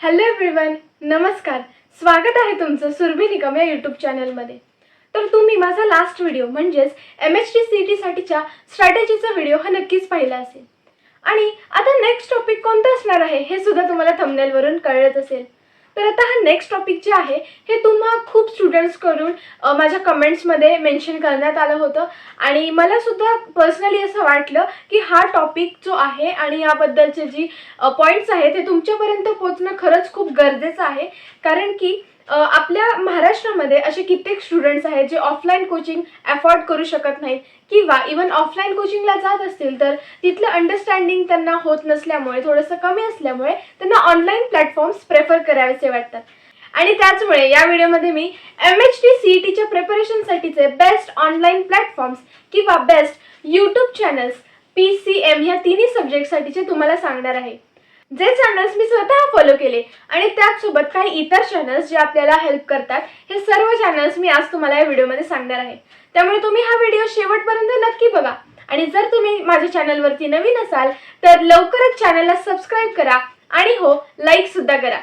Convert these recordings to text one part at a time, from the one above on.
Hello everyone, नमस्कार. स्वागत आहे तुमचं सुरभी निकम या यूट्यूब चॅनलमध्ये. तर तुम्ही माझा लास्ट व्हिडिओ म्हणजेच MHT साठीच्या स्ट्रॅटेजीचा व्हिडिओ हा नक्कीच पाहिला असेल. आणि आता नेक्स्ट टॉपिक कोणता असणार आहे हे सुद्धा तुम्हाला थंबनेलवरून कळलंच असेल. तर आता हा नेक्स्ट टॉपिक जे आहे हे तुम्हा खूप स्टुडंट्स कडून माझ्या कमेंट्समध्ये मेन्शन करण्यात आलं होतं आणि मला सुद्धा पर्सनली असं वाटलं की हा टॉपिक जो आहे आणि याबद्दलचे जी पॉईंट्स आहेत ते तुमच्यापर्यंत पोहोचणं खरंच खूप गरजेचं आहे. कारण की आपल्या महाराष्ट्रामध्ये असे कित्येक स्टुडंट्स आहेत जे ऑफलाईन कोचिंग अफोर्ड करू शकत नाहीत किंवा इवन ऑफलाईन कोचिंगला जात असतील तर तिथलं अंडरस्टँडिंग त्यांना होत नसल्यामुळे, थोडंसं कमी असल्यामुळे त्यांना ऑनलाईन प्लॅटफॉर्म्स प्रेफर करावेसे वाटतात. आणि त्याचमुळे या व्हिडिओमध्ये मी MHT CETच्या प्रिपरेशनसाठीचे बेस्ट ऑनलाईन प्लॅटफॉर्म्स किंवा बेस्ट यूट्यूब चॅनल्स PCM ह्या तिन्ही सब्जेक्टसाठीचे तुम्हाला सांगणार आहे. जे चॅनल्स मी स्वतः फॉलो केले आणि त्याचसोबत काही इतर चॅनल्स जे आपल्याला हेल्प करतात, हे सर्व चॅनल्स मी आज तुम्हाला या व्हिडिओमध्ये सांगणार आहे. त्यामुळे तुम्ही हा व्हिडिओ शेवटपर्यंत नक्की बघा. आणि जर तुम्ही माझ्या चॅनलवरती नवीन असाल तर लवकरच चॅनलला सबस्क्राईब करा आणि हो, लाईक सुद्धा करा.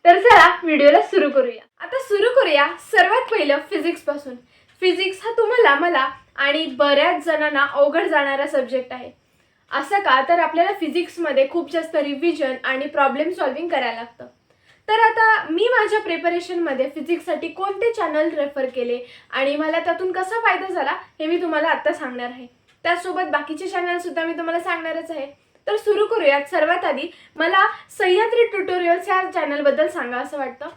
तर चला व्हिडिओला सुरू करूया. आता सुरू करूया सर्वात पहिलं फिजिक्स पासून. फिजिक्स हा तुम्हाला, मला आणि बऱ्याच जणांना अवघड जाणारा सब्जेक्ट आहे. असं का, तर आपल्याला फिजिक्समध्ये खूप जास्त रिव्हिजन आणि प्रॉब्लेम सॉल्विंग करायला लागतं. तर आता मी माझ्या प्रिपरेशनमध्ये फिजिक्ससाठी कोणते चॅनल रेफर केले आणि मला त्यातून कसा फायदा झाला हे मी तुम्हाला आत्ता सांगणार आहे. त्यासोबत बाकीचे चॅनलसुद्धा मी तुम्हाला सांगणारच आहे. तर सुरू करूयात. सर्वात आधी मला सह्याद्री ट्युटोरियल्स या चॅनलबद्दल सांगा असं वाटतं.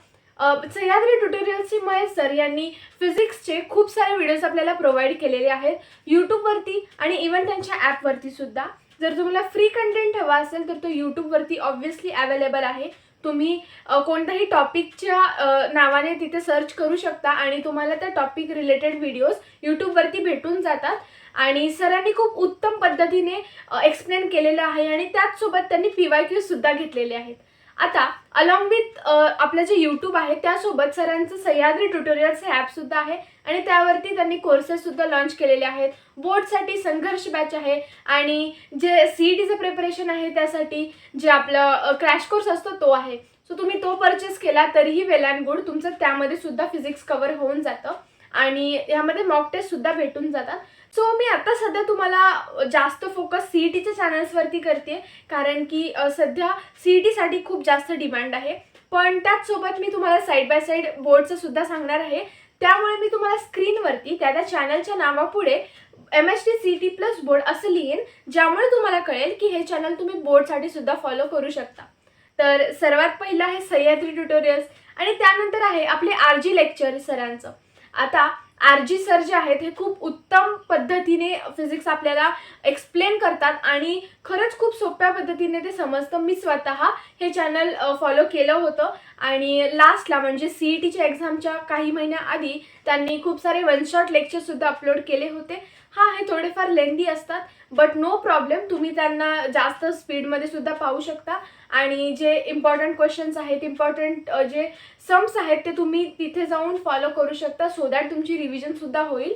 सह्याद्री ट्युटोरियल्सचे महेश सर यांनी फिजिक्सचे खूप सारे व्हिडिओज आपल्याला प्रोव्हाइड केलेले आहेत यूट्यूबवरती आणि इवन त्यांच्या ॲपवरती सुद्धा. जर तुम्हाला फ्री कंटेंट हवा असेल तर तो यूट्यूबवरती ऑब्व्हियसली अवेलेबल आहे. तुम्ही कोणत्याही टॉपिकच्या नावाने तिथे सर्च करू शकता आणि तुम्हाला त्या टॉपिक रिलेटेड व्हिडिओज यूट्यूबवरती भेटून जातात. आणि सरांनी खूप उत्तम पद्धतीने एक्सप्लेन केलेलं आहे आणि त्याचसोबत त्यांनी PYQ सुद्धा घेतलेले आहेत. आता अलॉंग विथ आपलं जे यूट्यूब आहे त्यासोबत सरांचं सह्याद्री ट्युटोरियल्स हे ॲपसुद्धा आहे आणि त्यावरती त्यांनी कोर्सेससुद्धा लॉन्च केलेले आहेत. बोर्डसाठी संघर्ष बॅच आहे आणि जे CETचं प्रिपरेशन आहे त्यासाठी जे आपलं क्रॅश कोर्स असतो तो आहे. सो तुम्ही तो परचेस केला तरीही वेल अँड गुड. तुमचं त्यामध्ये सुद्धा फिजिक्स कव्हर होऊन जातं आणि यामध्ये मॉक टेस्टसुद्धा भेटून जातात. सो मी आता सध्या तुम्हाला जास्त फोकस CETच्या चॅनल्सवरती करते कारण की सध्या CETसाठी खूप जास्त डिमांड आहे. पण त्याचसोबत मी तुम्हाला साईड बाय साईड बोर्डचं सुद्धा सांगणार आहे. त्यामुळे मी तुम्हाला स्क्रीनवरती त्या चॅनलच्या नावापुढे MHT CET प्लस बोर्ड असं लिहीन, ज्यामुळे तुम्हाला कळेल की हे चॅनल तुम्ही बोर्डसाठी सुद्धा फॉलो करू शकता. तर सर्वात पहिलं आहे सह्याद्री ट्युटोरियल्स आणि त्यानंतर आहे आपले RG लेक्चर सरांचं. आता RG सर जे आहेत हे खूप उत्तम पद्धतीने फिजिक्स आपल्याला एक्सप्लेन करतात आणि खरंच खूप सोप्या पद्धतीने ते समजतं. मी स्वतः हे चॅनल फॉलो केलं होतं आणि लास्टला म्हणजे CETच्या एक्झामच्या काही महिन्याआधी त्यांनी खूप सारे वन शॉट लेक्चरसुद्धा अपलोड केले होते. हे थोडेफार लेंदी असतात बट नो प्रॉब्लेम. तुम्ही त्यांना जास्त स्पीडमध्ये सुद्धा पाहू शकता आणि जे इम्पॉर्टंट क्वेश्चन्स आहेत, इम्पॉर्टंट जे सम्स आहेत ते तुम्ही तिथे जाऊन फॉलो करू शकता सो दॅट तुमची रिव्हिजनसुद्धा होईल.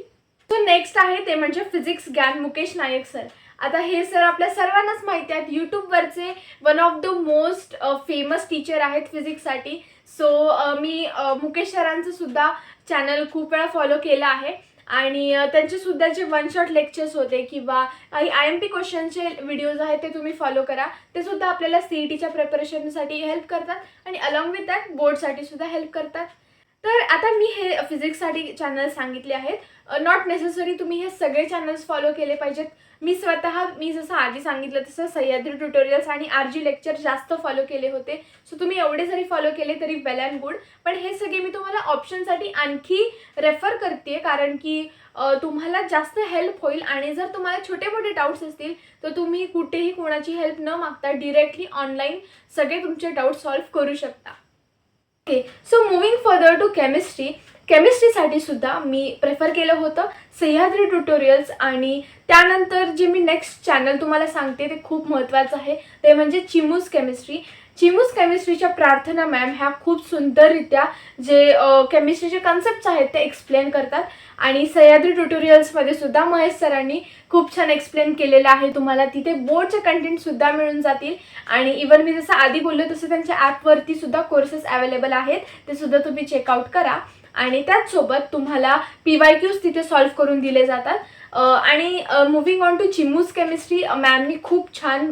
सो नेक्स्ट आहे ते म्हणजे फिजिक्स ज्ञान मुकेश नायक सर. आता हे सर आपल्या सर्वांनाच माहिती आहेत, यूट्यूबवरचे one of the most famous teacher आहेत फिजिक्ससाठी. सो मी मुकेश सरांचं सुद्धा चॅनल खूप वेळा फॉलो केलं आहे आणि त्यांचेसुद्धा जे वन शॉट लेक्चर्स होते किंवा काही IMP क्वेश्चनचे व्हिडिओज आहेत ते तुम्ही फॉलो करा. ते सुद्धा आपल्याला CETच्या प्रिपरेशनसाठी हेल्प करतात आणि अलॉंग विथ दॅट बोर्डसाठी सुद्धा हेल्प करतात. तर आता मी हे फिजिक्ससाठी चॅनल सांगितले आहेत. नॉट नेसेसरी तुम्ही हे सगळे चॅनल्स फॉलो केले पाहिजेत. मी जसं आधी सांगितलं तसं सह्याद्री ट्युटोरियल्स आणि RG लेक्चर जास्त फॉलो केले होते. सो तुम्ही एवढे जरी फॉलो केले तरी वेल अँड गुड. पण हे सगळे मी तुम्हाला ऑप्शनसाठी आणखी रेफर करते कारण की तुम्हाला जास्त हेल्प होईल आणि जर तुम्हाला छोटे मोठे डाऊट्स असतील तर तुम्ही कुठेही कोणाची हेल्प न मागता डिरेक्टली ऑनलाईन सगळे तुमचे डाऊट सॉल्व्ह करू शकता. Okay, so moving further to केमिस्ट्रीसाठी सुद्धा मी प्रेफर केलं होतं सह्याद्री ट्युटोरियल्स आणि त्यानंतर जे मी नेक्स्ट चॅनल तुम्हाला सांगते ते खूप महत्त्वाचं आहे ते म्हणजे चिमूस केमिस्ट्री. चिमूस केमिस्ट्रीच्या प्रार्थना मॅम ह्या खूप सुंदररित्या जे केमिस्ट्रीचे कन्सेप्ट्स आहेत ते एक्सप्लेन करतात आणि सह्याद्री ट्युटोरियल्समध्ये सुद्धा महेश सरांनी खूप छान एक्सप्लेन केलेलं आहे. तुम्हाला तिथे बोर्डचे कंटेंटसुद्धा मिळून जातील आणि इवन मी जसं आधी बोललो तसं त्यांच्या ॲपवरती सुद्धा कोर्सेस अवेलेबल आहेत, ते सुद्धा तुम्ही चेकआउट करा. आणि त्याचसोबत तुम्हाला PYQs तिथे सॉल्व्ह करून दिले जातात. आणि मुव्हिंग ऑन टू चिमूस केमिस्ट्री मॅमनी खूप छान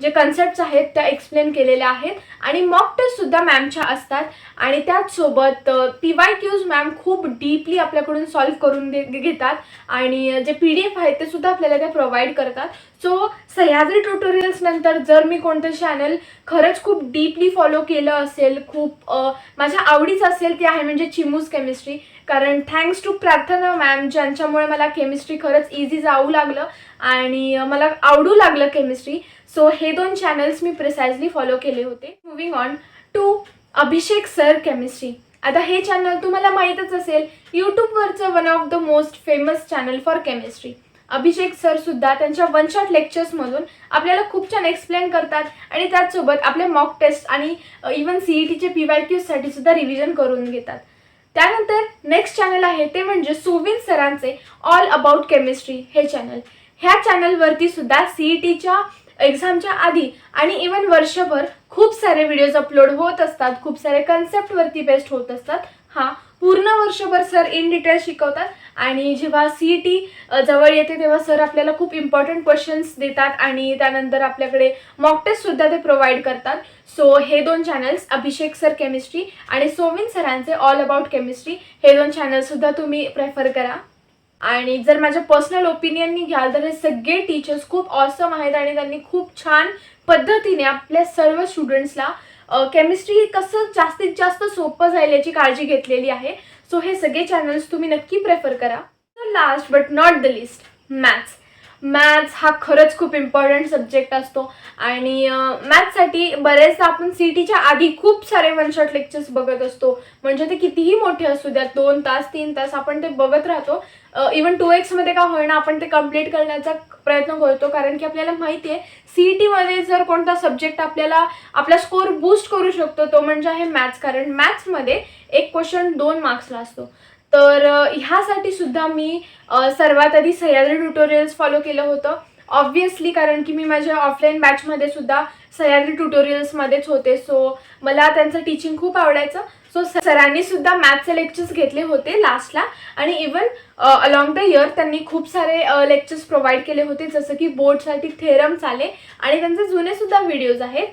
जे कन्सेप्ट्स आहेत त्या एक्सप्लेन केलेल्या आहेत आणि मॉक टेस्टसुद्धा मॅमच्या असतात. आणि त्याचसोबत PYQs मॅम खूप डीपली आपल्याकडून सॉल्व्ह करून घेतात आणि जे PDF आहेत ते सुद्धा आपल्याला त्या प्रोव्हाइड करतात. सो सह्याद्री ट्युटोरियल्स नंतर जर मी कोणतं चॅनल खरंच खूप डीपली फॉलो केलं असेल, खूप माझ्या आवडीचं असेल, ते आहे म्हणजे चिमूस केमिस्ट्री. कारण थँक्स टू प्रार्थना मॅम ज्यांच्यामुळे मला केमिस्ट्री खरंच इझी जाऊ लागलं आणि मला आवडू लागलं केमिस्ट्री. सो हे 2 चॅनल्स मी प्रिसाइजली फॉलो केले होते. Moving on to Abhishek sir chemistry. आता हे चॅनल तुम्हाला माहीतच असेल, यूट्यूबवरचं one of the most famous channel for chemistry. Abhishek sir सुद्धा त्यांच्या वन शॉट लेक्चर्समधून आपल्याला खूप छान एक्सप्लेन करतात आणि त्याचसोबत आपले मॉक टेस्ट आणि इवन CETचे PYQसाठी सुद्धा रिव्हिजन करून घेतात. त्यानंतर नेक्स्ट चॅनल आहे ते म्हणजे सोविन सरांचे ऑल अबाउट केमिस्ट्री हे चॅनल. ह्या चॅनलवरती सुद्धा CETच्या एक्झामच्या आधी आणि इवन वर्षभर खूप सारे व्हिडिओज अपलोड होत असतात, खूप सारे कन्सेप्टवरती बेस्ड होत असतात. हां, पूर्ण वर्षभर सर इन डिटेल शिकवतात आणि जेव्हा CET जवळ येते तेव्हा सर आपल्याला खूप इम्पॉर्टंट क्वेश्चन्स देतात आणि त्यानंतर आपल्याकडे मॉक टेस्टसुद्धा ते प्रोव्हाइड करतात. सो हे 2 चॅनल्स अभिषेक सर केमिस्ट्री आणि सोविन सरांचे ऑल अबाउट केमिस्ट्री हे 2 चॅनल्ससुद्धा तुम्ही प्रेफर करा. आणि जर माझ्या पर्सनल ओपिनियननी घ्याल तर हे सगळे टीचर्स खूप ऑसम आहेत आणि त्यांनी खूप छान पद्धतीने आपल्या सर्व स्टुडंट्सला केमिस्ट्री कसं जास्तीत जास्त सोपं जाईल याची काळजी घेतलेली आहे. सो हे सगळे चॅनल्स तुम्ही नक्की प्रेफर करा. Last but not the list, maths हा खरंच खूप इम्पॉर्टंट सब्जेक्ट असतो आणि मॅथ्ससाठी बरेचदा आपण CETच्या आधी खूप सारे वन शॉट लेक्चर्स बघत असतो. म्हणजे ते कितीही मोठे असू द्यात, 2 तास 3 तास आपण ते बघत राहतो. इवन 2x का होईना आपण ते कंप्लीट करण्याचा प्रयत्न करतो, कारण की आपल्याला माहिती आहे CETमध्ये जर कोणता सब्जेक्ट आपला स्कोर बूस्ट करू शकतो तो म्हणजे आहे मॅथ्स. कारण मॅथ्समध्ये एक क्वेश्चन 2 मार्क्सला असतो. तर ह्यासाठी सुद्धा मी सर्वात आधी सह्याद्री ट्युटोरियल्स फॉलो केलं होतं ऑब्व्हियसली, कारण की मी माझ्या ऑफलाईन बॅचमध्ये सुद्धा सह्याद्री ट्युटोरियल्समध्येच होते. सो मला त्यांचं टीचिंग खूप आवडायचं. सो सरांनी सुद्धा मॅथ्सचे लेक्चर्स घेतले होते लास्टला आणि इवन अलॉंग द इयर त्यांनी खूप सारे लेक्चर्स प्रोव्हाइड केले होते, जसं की बोर्डसाठी थेरम्स आले आणि त्यांचे जुने सुद्धा व्हिडिओज आहेत.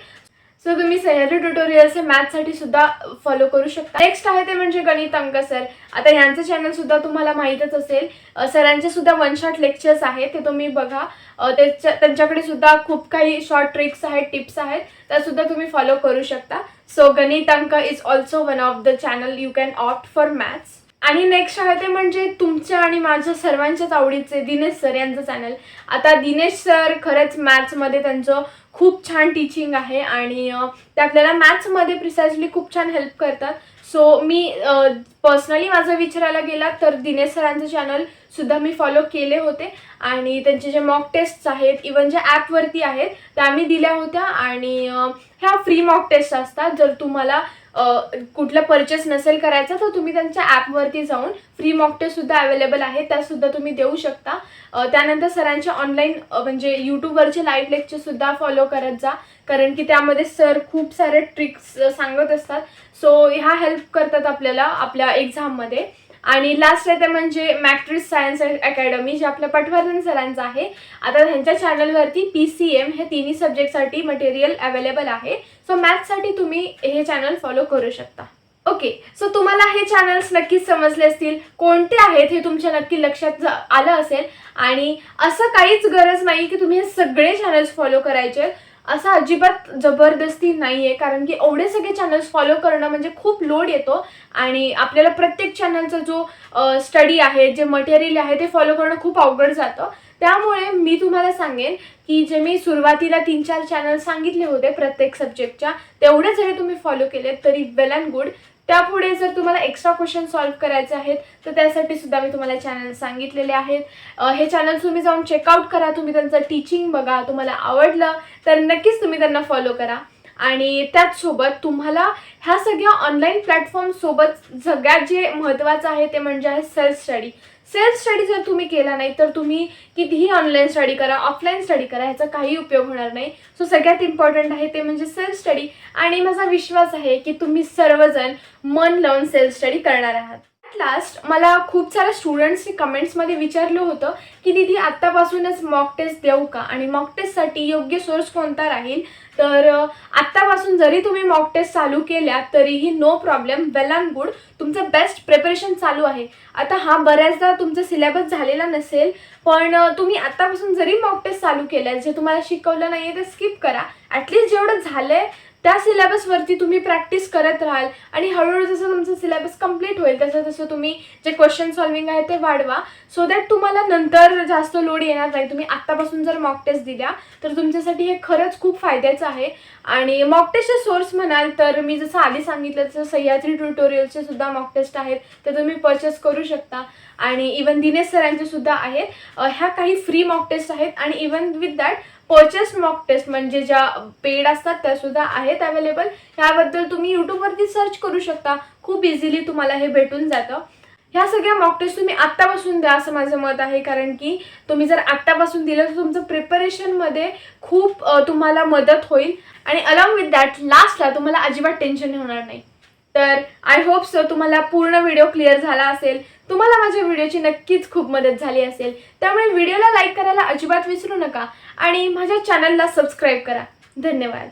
सो तुम्ही सह्याद्री ट्युटोरियल्स हे मॅथ्ससाठी सुद्धा फॉलो करू शकता. नेक्स्ट आहे ते म्हणजे गणित अंक सर. आता यांचं चॅनल सुद्धा तुम्हाला माहीतच असेल. सरांचे सुद्धा वन शॉट लेक्चर्स आहेत, ते तुम्ही बघा. त्यांच्याकडे सुद्धा खूप काही शॉर्ट ट्रिक्स आहेत, टिप्स आहेत, त्यासुद्धा तुम्ही फॉलो करू शकता. सो गणित अंक is also one of the channel you can opt for maths. आणि नेक्स्ट आहे ते म्हणजे तुमच्या आणि माझ्या सर्वांच्याच आवडीचे दिनेश सर यांचं चॅनल. आता दिनेश सर खरंच मॅथ्समध्ये त्यांचं खूप छान टीचिंग आहे आणि ते आपल्याला मॅथ्समध्ये प्रिसाइजली खूप छान हेल्प करतात. सो मी पर्सनली माझं विचारायला गेला तर दिनेश सरांचं चॅनल सुद्धा मी फॉलो केले होते आणि त्यांचे जे मॉक टेस्ट्स आहेत, इवन जे ॲपवरती आहेत त्या मी दिल्या होत्या आणि ह्या फ्री मॉक टेस्ट असतात. जर तुम्हाला कुठलं परचेस नसेल करायचं तर तुम्ही त्यांच्या ॲपवरती जाऊन फ्री मॉक टेस्टसुद्धा अवेलेबल आहे, त्यासुद्धा तुम्ही देऊ शकता. त्यानंतर सरांचे ऑनलाईन म्हणजे यूट्यूबवरचे लाईव्ह लेक्चरसुद्धा फॉलो करत जा, कारण की त्यामध्ये सर खूप सारे ट्रिक्स सांगत असतात. सो ह्या हेल्प करतात आपल्याला आपल्या एक्झाममध्ये. आणि लास्ट आहे ते म्हणजे मॅट्रिक्स सायन्स अकॅडमी, जे आपल्या पटवर्धन सरांचं आहे. आता त्यांच्या चॅनलवरती PCM हे तिन्ही सब्जेक्टसाठी मटेरियल अवेलेबल आहे. सो मॅथ्ससाठी तुम्ही हे चॅनल फॉलो करू शकता. ओके, सो तुम्हाला हे चॅनल्स नक्कीच समजले असतील, कोणते आहेत हे तुमच्या नक्की लक्षात आलं असेल. आणि असं काहीच गरज नाही की तुम्ही हे सगळे चॅनल्स फॉलो करायचे, असं अजिबात जबरदस्ती नाही आहे, कारण की एवढे सगळे चॅनल्स फॉलो करणं म्हणजे खूप लोड येतो आणि आपल्याला प्रत्येक चॅनलचा जो स्टडी आहे, जे मटेरियल आहे ते फॉलो करणं खूप अवघड जातं. त्यामुळे मी तुम्हाला सांगेन की जे मी सुरुवातीला 3-4 चॅनल सांगितले होते प्रत्येक सब्जेक्टच्या, तेवढे जरी तुम्ही फॉलो केले तरी वेल अँड गुड. त्यापुढे जर तुम्हाला एक्स्ट्रा क्वेश्चन सॉल्व्ह करायचे आहेत तर त्यासाठी सुद्धा मी तुम्हाला चॅनल सांगितलेले आहेत. हे चॅनल तुम्ही जाऊन चेकआउट करा, तुम्ही त्यांचं टीचिंग बघा, तुम्हाला आवडलं तर नक्कीच तुम्ही त्यांना फॉलो करा. आणि त्याचसोबत तुम्हाला ह्या सगळ्या ऑनलाईन प्लॅटफॉर्मसोबत सगळ्यात जे महत्त्वाचं आहे ते म्हणजे आहे सेल्फ स्टडी. सेल्फ स्टडी जर तुम्ही केला नाही तर तुम्ही कितीही ऑनलाईन स्टडी करा, ऑफलाईन स्टडी करा, ह्याचा काही उपयोग होणार नाही. सो सगळ्यात इम्पॉर्टंट आहे ते म्हणजे सेल्फ स्टडी. आणि माझा विश्वास आहे की तुम्ही सर्वजण मन लावून सेल्फ स्टडी करणार आहात. लास्ट मला खूप साऱ्या स्टुडंट्सनी कमेंट्समध्ये विचारलं होतं की दीदी आत्तापासूनच मॉक टेस्ट देऊ का, आणि मॉक टेस्टसाठी योग्य सोर्स कोणता राहील. तर आत्तापासून जरी तुम्ही मॉक टेस्ट चालू केल्या तरीही no problem, well and good, तुमचं बेस्ट प्रिपरेशन चालू आहे. आता हा बऱ्याचदा तुमचा सिलेबस झालेला नसेल, पण तुम्ही आत्तापासून जरी मॉक टेस्ट चालू केल्या, जे तुम्हाला शिकवलं नाही आहे ते स्किप करा. ॲटलिस्ट जेवढं झालं आहे त्या सिलेबसवरती तुम्ही प्रॅक्टिस करत राहाल आणि हळूहळू जसं तुमचं सिलेबस कंप्लीट होईल तसं तसं तुम्ही जे क्वेश्चन सॉल्विंग आहे ते वाढवा, सो दॅट तुम्हाला नंतर जास्त लोड येणार नाही. तुम्ही आत्तापासून जर मॉक टेस्ट दिल्या तर तुमच्यासाठी हे खरंच खूप फायद्याचं आहे. आणि मॉक टेस्टचे सोर्स म्हणाल तर मी जसं आधी सांगितलं तसं सह्याद्री ट्युटोरियलचे सुद्धा मॉक टेस्ट आहेत, ते तुम्ही परचेस करू शकता. आणि इवन दिनेश सरांचे सुद्धा आहेत. ह्या काही फ्री मॉक टेस्ट आहेत आणि even with that purchase mock test म्हणजे ज्या पेड असतात त्या सुद्धा आहेत अवेलेबल. ह्याबद्दल तुम्ही यूट्यूबवरती सर्च करू शकता, खूप इझिली तुम्हाला हे भेटून जातं. ह्या सगळ्या मॉक टेस्ट तुम्ही आत्तापासून द्या असं माझं मत आहे, कारण की तुम्ही जर आत्तापासून दिलं तर तुमचं प्रिपरेशनमध्ये खूप तुम्हाला मदत होईल. आणि अलॉंग विथ दॅट लास्टला तुम्हाला अजिबात टेन्शन होणार नाही. तर आय होप सो तुम्हाला पूर्ण व्हिडिओ क्लिअर झाला असेल, तुम्हाला माझ्या व्हिडिओची नक्कीच खूप मदत झाली असेल. त्यामुळे व्हिडिओला लाईक करायला अजिबात विसरू नका आणि माझ्या चॅनलला सबस्क्राईब करा. धन्यवाद.